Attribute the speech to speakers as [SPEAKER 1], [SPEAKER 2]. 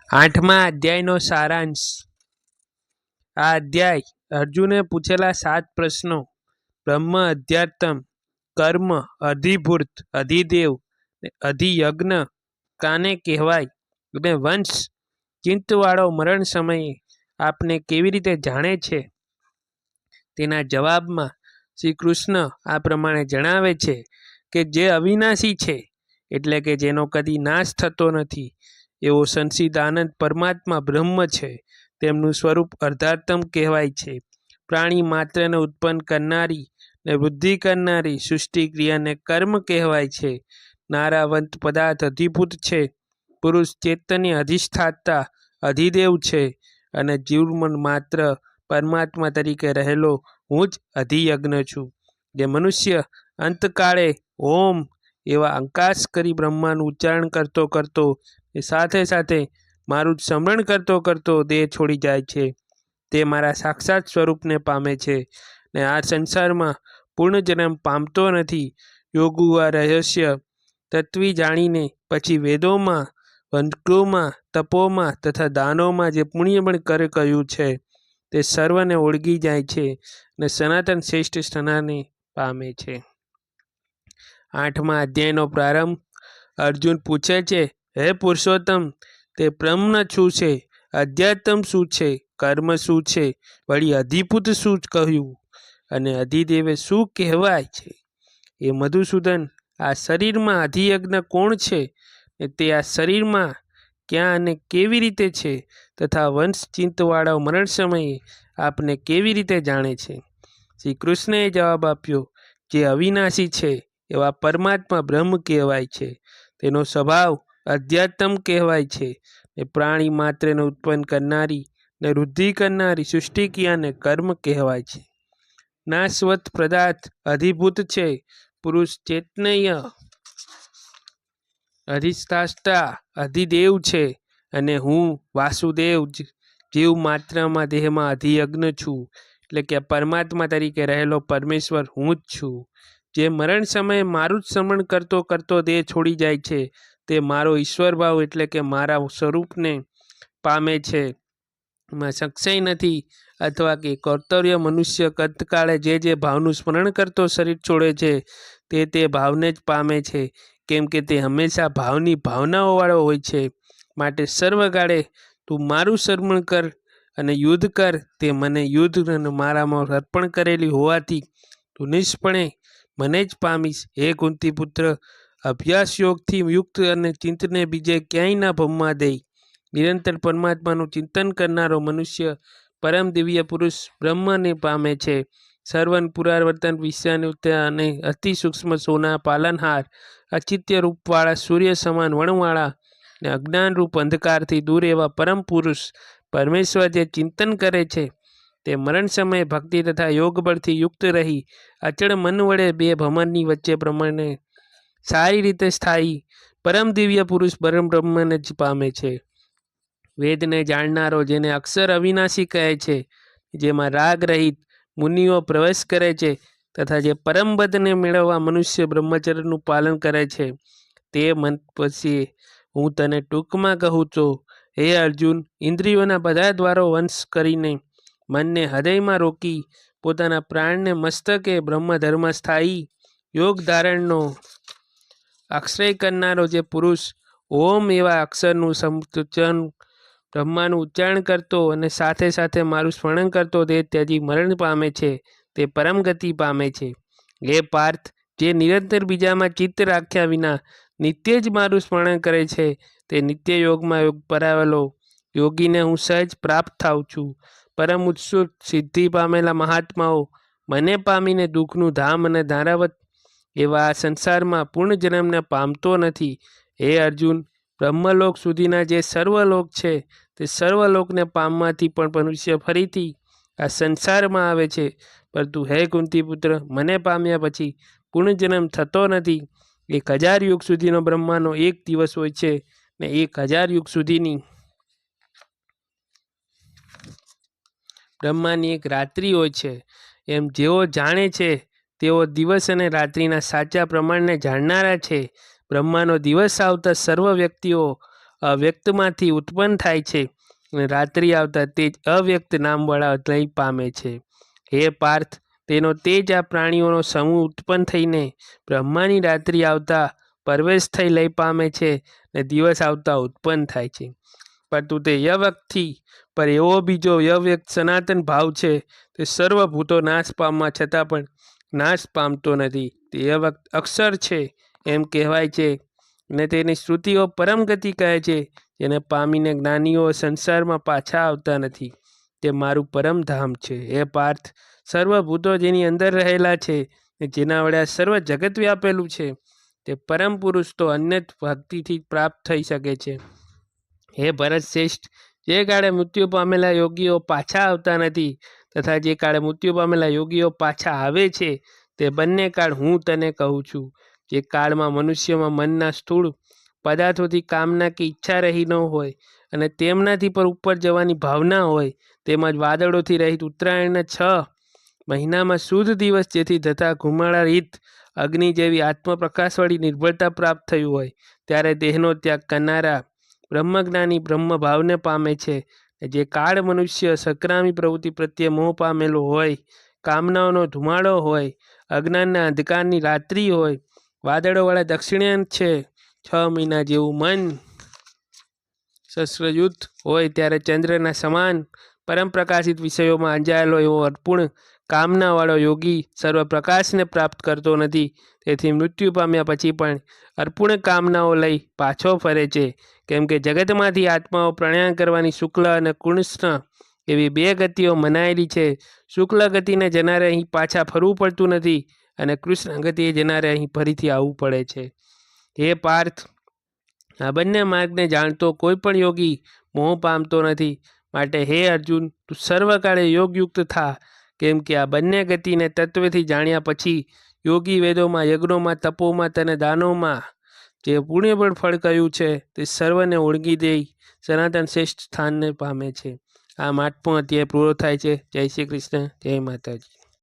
[SPEAKER 1] 8મા અધ્યાયનો સારાંશ। આ અધ્યાય અર્જુને પૂછેલા 7 પ્રશ્નો બ્રહ્મ, અધ્યાત્મ, કર્મ, અધિભૂત, અધિદેવ, અધિયજ્ઞ કાને કહેવાય અને વંશ ચિંતવાળો મરણ સમયે આપને કેવી રીતે જાણે છે તેના જવાબમાં શ્રી કૃષ્ણ આ પ્રમાણે જણાવે છે કે જે અવિનાશી છે એટલે કે જેનો કદી નાશ થતો નથી એવો સંચિદાનંદ પરમાત્મા બ્રહ્મ છે। તેમનું સ્વરૂપ અર્ધાત્મ કહેવાય છે। પ્રાણી માત્રને ઉત્પન્ન કરનારી ને વૃદ્ધિ કરનારી સૃષ્ટિ ક્રિયાને કર્મ કહેવાય છે। નારાવંત પદાર્થ અધિભૂત છે। પુરુષ ચેતનની અધિષ્ઠાતા અધિદેવ છે અને જીવમન માત્ર પરમાત્મા તરીકે રહેલો હું જ અધિયજ્ઞ છું। જે મનુષ્ય અંતકાળે ઓમ એવા અંકાશ કરી બ્રહ્માનું ઉચ્ચારણ કરતો કરતો એ સાથે સાથે મારું જ સ્મરણ કરતો કરતો દેહ છોડી જાય છે તે મારા સાક્ષાત સ્વરૂપને પામે છે ને આ સંસારમાં પૂર્ણજન્મ પામતો નથી। યોગુ આ રહસ્ય તત્વી જાણીને પછી વેદોમાં, વંદોમાં, તપોમાં તથા દાનોમાં જે પુણ્યબળ કહ્યું છે તે સર્વને ઓળગી જાય છે અને સનાતન શ્રેષ્ઠ સ્થાનને પામે છે। 8મા અધ્યાયનો પ્રારંભ। અર્જુન પૂછે છે, હે પુરુષોત્તમ, તે બ્રહ્મ શું છે? અધ્યાત્મ શું છે? કર્મ શું છે? વળી અધિભૂત શું કહ્યું? અને અધિદેવે શું કહેવાય છે? એ મધુસૂદન, આ શરીરમાં અધિયજ્ઞ કોણ છે ને તે આ શરીરમાં ક્યાં અને કેવી રીતે છે તથા વંશ ચિંતવાળા મરણ સમયે આપને કેવી રીતે જાણે છે? શ્રી કૃષ્ણએ જવાબ આપ્યો, જે અવિનાશી છે એવા પરમાત્મા બ્રહ્મ કહેવાય છે। તેનો સ્વભાવ અધ્યાત્મ કહેવાય છે ને પ્રાણી માત્રને ઉત્પન્ન કરનારી ને વૃદ્ધિ કરનારી સૃષ્ટિ ક્રિયાને કર્મ કહેવાય છે। નાશવત પદાર્થ અધિભૂત છે। પુરુષ ચૈતન્ય અધિષ્ઠાતા અધિદેવ છે અને હું વાસુદેવ જીવ માત્રમાં દેહમાં અધિયજ્ઞ છું એટલે કે પરમાત્મા તરીકે રહેલો પરમેશ્વર હું જ છું। જે મરણ સમયે મારું જ સ્મરણ કરતો કરતો દેહ છોડી જાય છે તે મારો ઈશ્વર ભાવ એટલે કે મારા સ્વરૂપને પામે છે। એમાં સંશય નથી અથવા કે કર્તવ્ય મનુષ્ય અંતકાળે જે ભાવનું સ્મરણ કરતો શરીર છોડે છે તે ભાવને જ પામે છે કેમ કે તે હંમેશા ભાવની ભાવનાઓવાળો હોય છે। માટે સર્વકાળે તું મારું સ્મરણ કર અને યુદ્ધ કર તે મને યુદ્ધ અને મારામાં અર્પણ કરેલી હોવાથી તું નિષ્પણે મને જ પામીશ। હે કુંતીપુત્ર, અભ્યાસ યોગથી યુક્ત અને ચિંતને બીજે ક્યાંય ના ભમવા દે। નિરંતર પરમાત્માનું ચિંતન કરનારો મનુષ્ય પરમ દિવ્ય પુરુષ બ્રહ્મને પામે છે। સર્વન પુરાવર્તન વિષયાનુતા અને અતિ સૂક્ષ્મ સોના પાલનહાર અચિત્ય રૂપવાળા સૂર્ય સમાન વણવાળા ને અજ્ઞાનરૂપ અંધકારથી દૂર એવા પરમ પુરુષ પરમેશ્વર જે ચિંતન કરે છે તે મરણ સમયે ભક્તિ તથા યોગ બળથી યુક્ત રહી અચળ મન વડે બે ભમરની વચ્ચે પ્રમાણે સારી રીતે સ્થાયી પરમ દિવ્ય પુરુષ પરમ બ્રહ્મને જ પામે છે। વેદને જાણનારો જેને અક્ષર અવિનાશી કહે છે, જેમાં રાગ રહિત મુનિઓ પ્રવેશ કરે છે તથા જે પરમપદને મેળવવા મનુષ્ય બ્રહ્મચર્યનું પાલન કરે છે તે મન પછી હું તને ટૂંકમાં કહું તો, હે અર્જુન, ઇન્દ્રિયોના બધા દ્વારો વંશ કરીને મનને હૃદયમાં રોકી પોતાના પ્રાણને મસ્તકે બ્રહ્મધર્મ સ્થાયી યોગ ધારણનો આશ્રય કરનારો જે પુરુષ ઓમ એવા અક્ષરનું સમુચ્ચન બ્રહ્માનું ઉચ્ચારણ કરતો અને સાથે સાથે મારું સ્મરણ કરતો તે ત્યજી મરણ પામે છે તે પરમ ગતિ પામે છે। હે પાર્થ, જે નિરંતર બીજામાં ચિત્ત રાખ્યા વિના નિત્ય જ મારું સ્મરણ કરે છે તે નિત્ય યોગમાં યોગ પરાવેલો યોગીને હું સહજ પ્રાપ્ત થાઉં છું। પરમ ઉત્સુક સિદ્ધિ પામેલા મહાત્માઓ મને પામીને દુઃખનું ધામ અને ધારાવત એવા આ સંસારમાં પૂર્ણ જન્મને પામતો નથી। હે અર્જુન, બ્રહ્મલોક સુધીના જે સર્વલોક છે તે સર્વલોકને પામવાથી પણ મનુષ્ય ફરીથી આ સંસારમાં આવે છે, પરંતુ હે કુંતીપુત્ર, મને પામ્યા પછી પુનર્જન્મ થતો નથી। 1000 યુગ સુધીનો બ્રહ્માનો એક દિવસ હોય છે ને 1000 યુગ સુધીની બ્રહ્માની એક રાત્રિ હોય છે। એમ જેઓ જાણે છે તેઓ દિવસ અને રાત્રિના સાચા પ્રમાણને જાણનારા છે। બ્રહ્માનો દિવસ આવતા સર્વ વ્યક્તિઓ અવ્યક્તમાંથી ઉત્પન્ન થાય છે અને રાત્રિ આવતા તે જ અવ્યક્ત નામવાળા લય પામે છે. હે પાર્થ, તેનો તે જ આ પ્રાણીઓનો સમૂહ ઉત્પન્ન થઈને બ્રહ્માની રાત્રિ આવતા પરવેશ થઈ લય પામે છે ને દિવસ આવતા ઉત્પન્ન થાય છે. પરંતુ તે યવ્યક્તથી પર એવો બીજો યવ્યક્ત સનાતન ભાવ છે તે સર્વભૂતો નાશ પામવા છતાં પણ નાશ પામતો નથી. તે યવ્યક્ત અક્ષર છે એમ કહેવાય છે અને તેની શ્રુતિઓ પરમગતિ કહે છે, જેને પામીને જ્ઞાનીઓ સંસારમાં પાછા આવતા નથી. તે મારું પરમધામ છે. હે પાર્થ, સર્વભૂતો જેની અંદર રહેલા છે ને જેના વડે આ સર્વ જગત વ્યાપેલું છે, તે પરમ પુરુષ તો અન્ય ભક્તિથી પ્રાપ્ત થઈ શકે છે. હે ભરત શ્રેષ્ઠ, જે કાળે મૃત્યુ પામેલા યોગીઓ પાછા આવતા નથી તથા જે કાળે મૃત્યુ પામેલા યોગીઓ પાછા આવે છે, તે બંને કાળ હું તને કહું છું. જે કાળમાં મનુષ્યમાં મનના સ્થૂળ પદાર્થોથી કામના કે ઈચ્છા રહી ન હોય અને તેમનાથી પર ઉપર જવાની ભાવના હોય, તેમજ વાદળોથી રહિત ઉત્તરાયણના 6 મહિનામાં શુદ્ધ દિવસ જેથી થતા ઘુમાડા રીત અગ્નિ જેવી આત્મપ્રકાશવાળી નિર્ભરતા પ્રાપ્ત થયું હોય, ત્યારે દેહનો ત્યાગ કરનારા બ્રહ્મજ્ઞાની બ્રહ્મભાવને પામે છે. જે કાળ મનુષ્ય સક્રામી પ્રવૃત્તિ પ્રત્યે મોહ પામેલો હોય, કામનાઓનો ધુમાડો હોય, અજ્ઞાનના અંધકારની રાત્રિ હોય, વાદળોવાળા દક્ષિણાયન છે, 6 મહિના જેવું મન શસ્ત્રયુદ્ધ હોય, ત્યારે ચંદ્રના સમાન પરમ પ્રકાશિત વિષયોમાં અંજાયેલો એવો અર્પૂર્ણ કામનાવાળો યોગી સર્વ પ્રકાશને પ્રાપ્ત કરતો નથી. તેથી મૃત્યુ પામ્યા પછી પણ અર્પૂર્ણ કામનાઓ લઈ પાછો ફરે છે. કેમ કે જગતમાંથી આત્માઓ પ્રયાણ કરવાની શુક્લ અને કૃષ્ણ એવી 2 ગતિઓ મનાયેલી છે. શુક્લ ગતિને જનારે અહીં પાછા ફરવું પડતું નથી અને કૃષ્ણ ગતિએ જનારે અહીં ફરીથી આવવું પડે છે. હે પાર્થ, આ બંને માર્ગને જાણતો કોઈ પણ યોગી મોહ પામતો નથી. માટે હે અર્જુન, તું સર્વકાળે યોગયુક્ત થા. કેમ કે આ બંને ગતિને તત્વથી જાણ્યા પછી યોગી વેદોમાં, યજ્ઞોમાં, તપોમાં તને દાનોમાં જે પુણ્યબળ ફળ કહ્યું છે તે સર્વને ઓળગી દઈ સનાતન શ્રેષ્ઠ સ્થાનને પામે છે. આ 8મો અધ્યાય પૂરો થાય છે. જય શ્રી કૃષ્ણ. જય માતાજી.